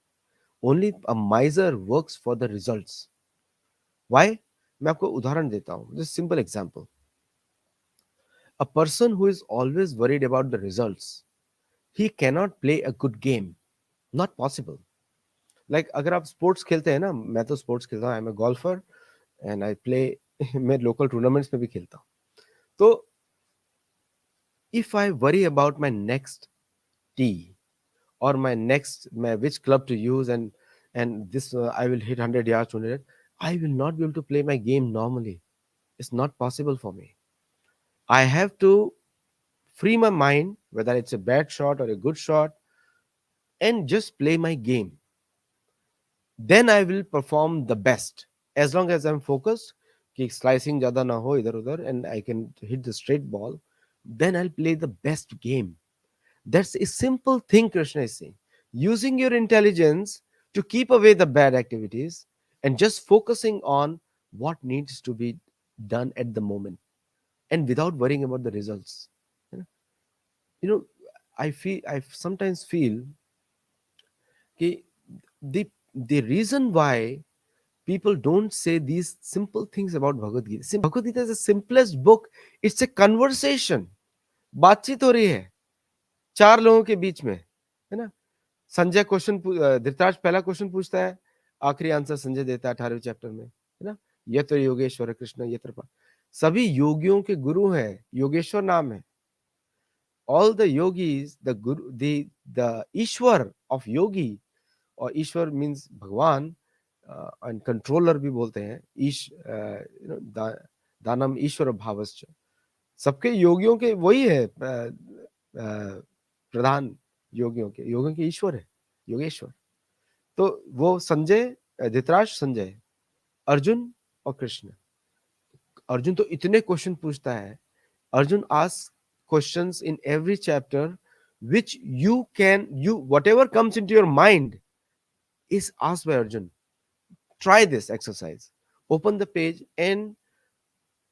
Only a माइजर works for the results. Why? मैं आपको उदाहरण देता हूं, this simple example. A person who is always worried about the results, he cannot play a good game. Not possible. Like अगर आप स्पोर्ट्स खेलते हैं ना, मैं तो स्पोर्ट्स खेलता हूं, I am a golfer and I play. मैं लोकल टूर्नामेंट्स में भी खेलता हूं. तो if I worry about my next T, or my next which club to use, and this I will hit 100 yards 200, I will not be able to play my game normally. It's not possible for me. I have to free my mind, whether it's a bad shot or a good shot, and just play my game. Then I will perform the best, as long as I'm focused कि slicing ज़्यादा ना हो इधर उधर, and I can hit the straight ball. Then I'll play the best game. That's a simple thing Krishna is saying. Using your intelligence to keep away the bad activities and just focusing on what needs to be done at the moment, and without worrying about the results. You know, you know, I sometimes feel कि the reason why people don't say these simple things about Bhagavad Gita. See, Bhagavad Gita is the simplest book. It's a conversation. बातचीत हो रही है चार लोगों के बीच में, है ना. संजय क्वेश्चन, धृतराष्ट्र पहला क्वेश्चन पूछता है, आखिरी आंसर संजय देता है 18वें चैप्टर में, है ना. यत्र योगेश्वर कृष्ण यत्र सभी योगियों के गुरु हैं, योगेश्वर नाम है. All the yogis, the Guru, the Ishwar of योगी, और ईश्वर मीन्स भगवान, एंड कंट्रोलर भी बोलते हैं. दानम ईश्वर भावश्च. सबके योगियों के वही है, प्रधान योगियों के ईश्वर है योगेश्वर. तो वो संजय, धृतराष्ट्र, संजय, अर्जुन और कृष्ण. अर्जुन तो इतने क्वेश्चन पूछता है. Arjun ask questions in every chapter which you whatever comes into your mind is asked by Arjun. Try this exercise. Open the page and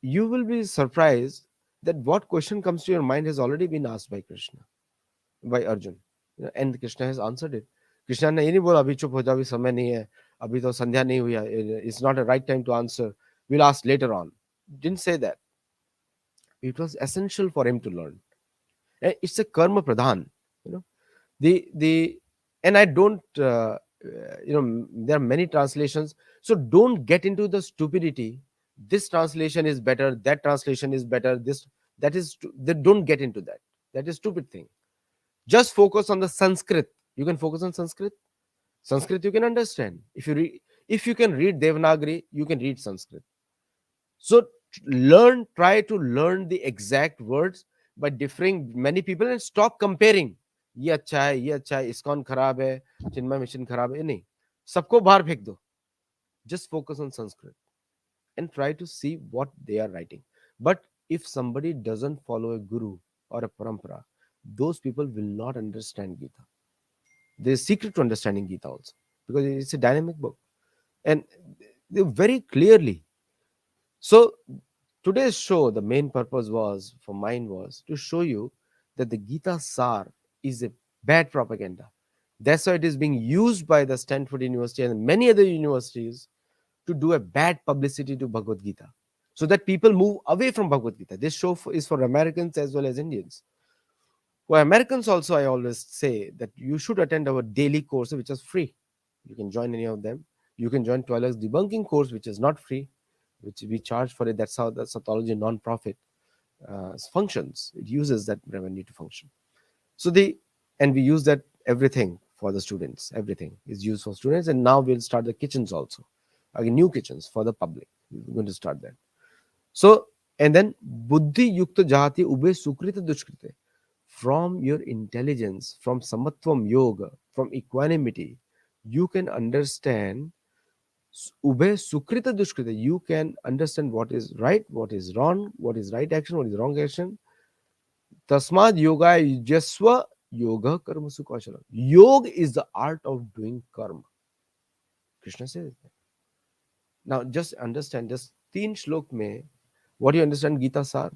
you will be surprised that what question comes to your mind has already been asked by Krishna, by Arjun. And Krishna has answered it. Krishna ने ये नहीं बोला अभी चुप हो जाओ, अभी समय नहीं है, अभी तो संध्या नहीं हुई है, it's not a right time to answer, will ask later on. Didn't say that. It was essential for him to learn. It's a karma pradhan, you know. The and I don't there are many translations, so don't get into the stupidity. This translation is better, that translation is better, this that is they don't get into that. That is stupid thing. Just focus on the Sanskrit. You can focus on Sanskrit. Sanskrit you can understand. If you can read Devanagari, you can read Sanskrit. So try to learn the exact words by differing many people and stop comparing. ये अच्छा है, ये अच्छा है, ISKCON खराब है, चिन्मय mission खराब है. नहीं, सबको बाहर फेंक दो. Just focus on Sanskrit and try to see what they are writing. But if somebody doesn't follow a guru or a parampara, those people will not understand Gita. There's secret to understanding Gita also, because it's a dynamic book. And they very clearly. So today's show, the main purpose was for mine was to show you that the Gita Sar is a bad propaganda. That's why it is being used by the Stanford University and many other universities to do a bad publicity to Bhagavad Gita, so that people move away from Bhagavad Gita. This show is for Americans as well as Indians. For Americans also, I always say that you should attend our daily course, which is free. You can join any of them. You can join 12 Debunking course, which is not free. which we charge for it. That's how the Sattology non-profit functions. It uses that revenue to function. So and we use that everything for the students. Everything is used for students, and now we'll start the kitchens also, again, new kitchens for the public. We're going to start that. So, and then buddhi yukta jahati ube sukrita dushkrite. From your intelligence, from samatvam yoga, from equanimity, you can understand ube sukrita dushkrita. You can understand what is right, what is wrong, what is right action, what is wrong action. Tasmad yoga yujaswa yoga karma sukashana. Yoga is the art of doing karma. Krishna says that. Now just understand, just तीन श्लोक में, what do you understand Gita सार?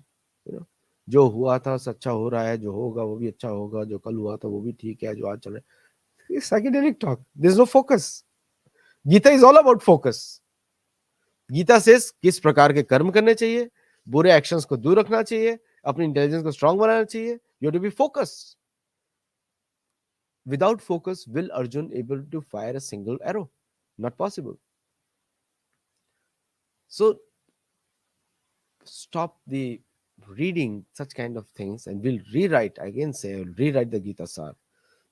You know, जो हुआ था सच्चा हो रहा है, जो होगा वो भी अच्छा होगा, जो कल हुआ था वो भी ठीक है, जो आज चल रहा है. It's psychedelic talk. There's no focus. Gita is all about focus. Gita says किस प्रकार के कर्म करने चाहिए, बुरे एक्शंस को दूर रखना चाहिए, अपनी इंटेलिजेंस को स्ट्रांग बनाना चाहिए. You have to be focused. Without focus, will Arjun able to fire a single arrow? Not possible. So stop the reading such kind of things, and we'll rewrite. Again, say I'll rewrite the Gita Sar,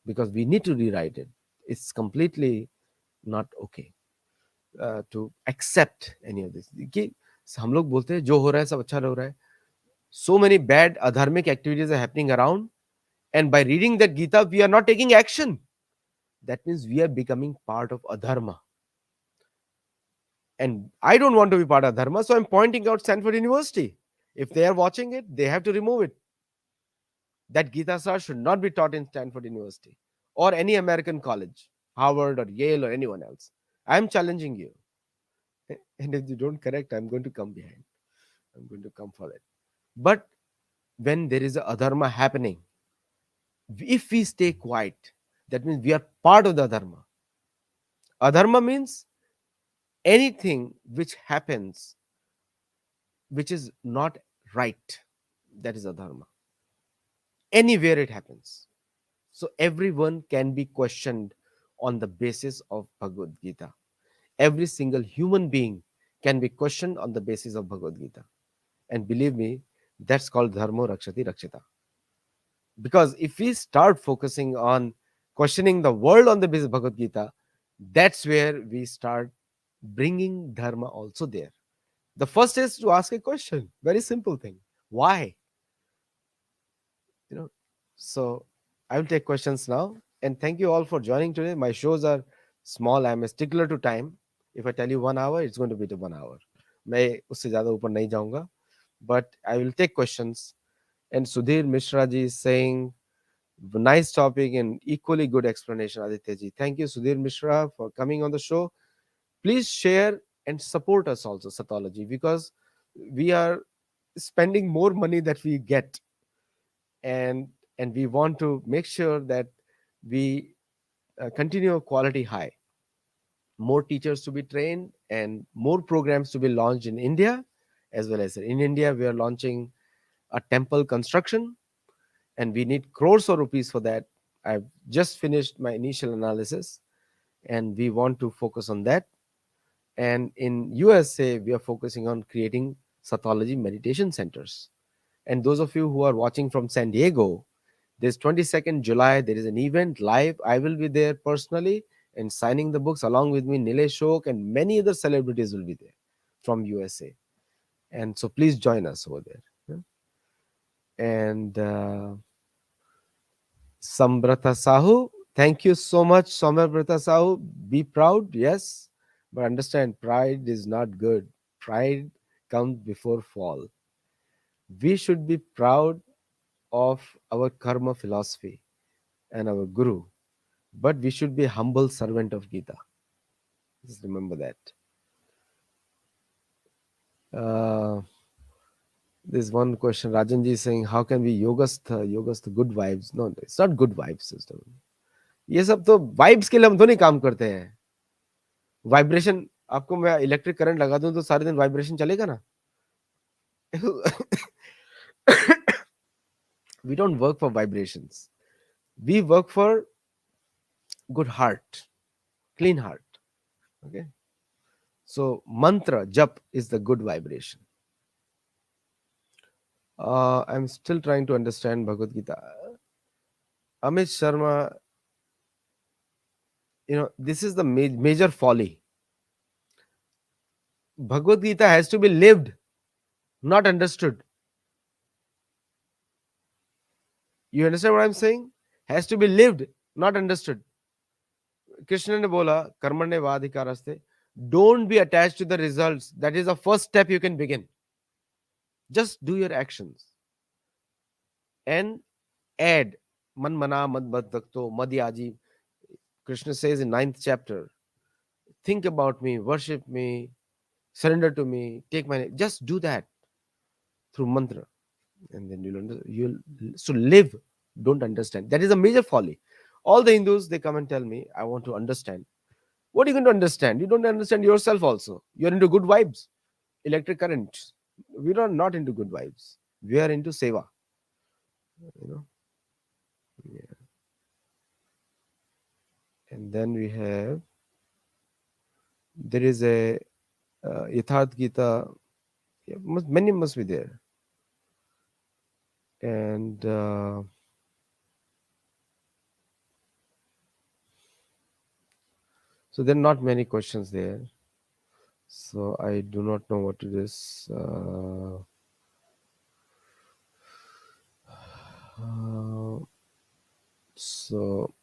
because we need to rewrite it. It's completely not okay to accept any of this. कि हम लोग बोलते हैं जो हो रहा है सब अच्छा हो रहा है. So many bad adharmic activities are happening around, and by reading that Gita, we are not taking action. That means we are becoming part of adharma. And I don't want to be part of dharma, so I'm pointing out Stanford University. If they are watching it, they have to remove it. That Gita Sar should not be taught in Stanford University or any American college, Harvard or Yale or anyone else. I'm challenging you. And if you don't correct, I'm going to come behind. I'm going to come for it. But when there is a adharma happening, if we stay quiet, that means we are part of the adharma. Adharma means anything which happens which is not right. That is adharma. Anywhere it happens. So everyone can be questioned on the basis of Bhagavad Gita. Every single human being can be questioned on the basis of Bhagavad Gita. And believe me, that's called dharma rakshati rakshita. Because if we start focusing on questioning the world on the basis of Bhagavad Gita, that's where we start bringing dharma also there. The first is to ask a question. Very simple thing. Why? You know, so I will take questions now, and thank you all for joining today. My shows are small. I'm a stickler to time. If I tell you 1 hour, it's going to be the 1 hour. मैं उससे ज़्यादा ऊपर नहीं जाऊंगा, but I will take questions. And Sudhir Mishra ji is saying, nice topic and equally good explanation, Aditya ji. Thank you, Sudhir Mishra, for coming on the show. Please share and support us also, Sattology, because we are spending more money that we get, and we want to make sure that we continue quality high. More teachers to be trained and more programs to be launched in India, as well as in India we are launching a temple construction, and we need crores of rupees for that. I've just finished my initial analysis, and we want to focus on that. And in USA we are focusing on creating Sattology meditation centers. And those of you who are watching from San Diego, this 22nd July, there is an event live. I will be there personally and signing the books along with me. Nilesh Shok and many other celebrities will be there from USA. And so please join us over there. And Sambrata Sahu, thank you so much, Sambrata Sahu. Be proud, yes, but understand pride is not good. Pride comes before fall. We should be proud of our karma philosophy and our guru, but we should be a humble servant of Gita. Just remember that. There's one question. Rajanji is saying, how can we yogastha good vibes? No, it's not good vibes system. ये सब तो vibes के लिए हम तो नहीं काम करते हैं. वाइब्रेशन, आपको मैं इलेक्ट्रिक करंट लगा दूं तो सारे दिन वाइब्रेशन चलेगा ना. We don't work for vibrations. We work for good heart, clean heart. Okay. So mantra jap is the good vibration. I'm still trying to understand Bhagavad Gita. Amit Sharma, this is the major folly. Bhagavad Gita has to be lived, not understood. You understand what I'm saying? Has to be lived, not understood. Krishna ने बोला कर्मण्य वाधिकारस्ते, don't be attached to the results. That is the first step you can begin. Just do your actions and add man mana mad bhakto madhyaji. Krishna says in ninth chapter, think about me, worship me, surrender to me, take my name. Just do that through mantra, and then you'll so live. Don't understand. That is a major folly. All the Hindus, they come and tell me, I want to understand. What are you going to understand? You don't understand yourself also. You're into good vibes, electric currents. We are not into good vibes. We are into seva. You know. Yeah. And then we have, there is a Yatharth Gita. Yeah, many must be there. And so there are not many questions there. So I do not know what it is. Uh, so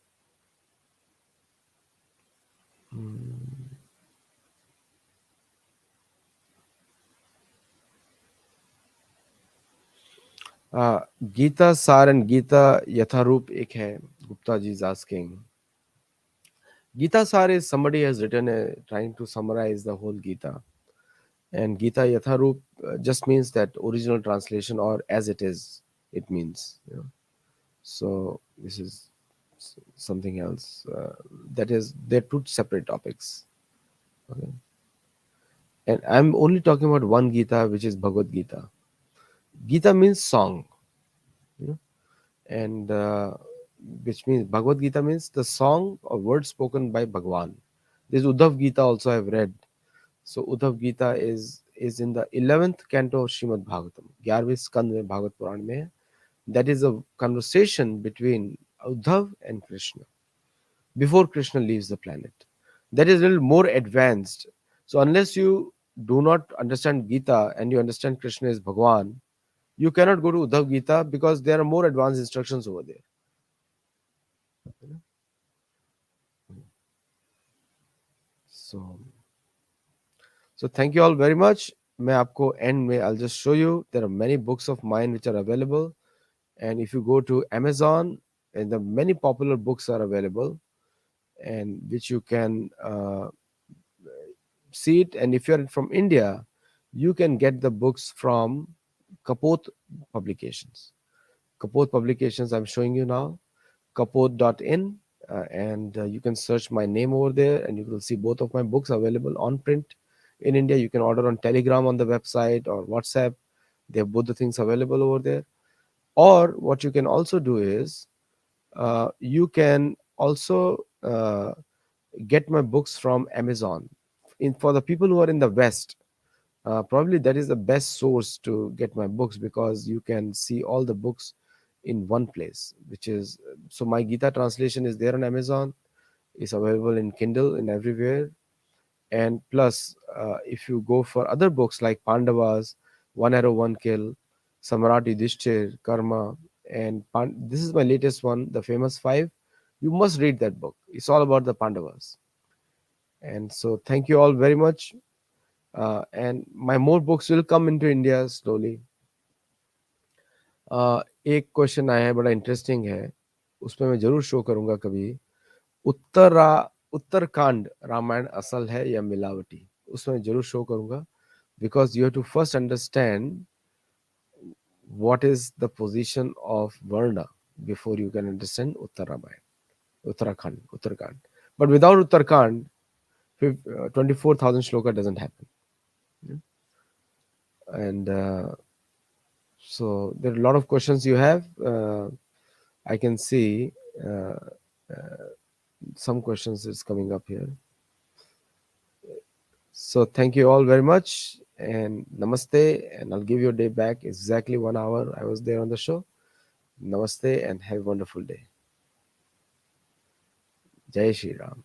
uh, Gita Sar and Gita Yatharup ek hai. Gupta ji is asking. Gita Sar is somebody has written trying to summarize the whole Gita. And Gita Yatharup just means that original translation or as it is, it means. So this is something else. That is, they're two separate topics. Okay. And I'm only talking about one Gita, which is Bhagavad Gita. Gita means song, you know, and which means Bhagavad Gita means the song or word spoken by Bhagwan. This Uddhav Gita also I've read. So Uddhav Gita is in the 11th canto of Srimad Bhagavatam. 11वें स्कंद में भागवत पुराण में है. That is a conversation between Uddhav and Krishna before Krishna leaves the planet. That is a little more advanced. So unless you do not understand Gita and you understand Krishna is Bhagwan, you cannot go to Uddhav Gita because there are more advanced instructions over there. So, so thank you all very much. मैं आपको end में I'll just show you there are many books of mine which are available, and if you go to Amazon, and the many popular books are available, and which you can see it. And if you're from India, you can get the books from Kapoth Publications. Kapoth Publications, I'm showing you now, kapoth.in, and you can search my name over there, and you will see both of my books available on print in India. You can order on Telegram on the website or WhatsApp. They have both the things available over there. Or what you can also do is you can also get my books from Amazon. For the people who are in the West, probably that is the best source to get my books because you can see all the books in one place, which is so my Gita translation is there on Amazon. It's available in Kindle and everywhere. And plus, if you go for other books like Pandavas, One Arrow, One Kill, Samrat Yudhishthir, Karma, and this is my latest one, The Famous Five. You must read that book. It's all about the Pandavas. And so, thank you all very much. And my more books will come into India slowly. एक question आया है बड़ा interesting है, उसमें मैं जरूर show करूंगा कभी. उत्तरकांड रामायण असल है या मिलावटी, उसमें जरूर शो करूंगा, because you have to first understand what is the position of Varna before you can understand Uttarakhand. But without Uttarakhand, 24,000 shloka doesn't happen. And so there are a lot of questions you have. I can see some questions is coming up here. So thank you all very much and namaste. And I'll give your day back exactly 1 hour. I was there on the show. Namaste and have a wonderful day. Jai Shri Ram.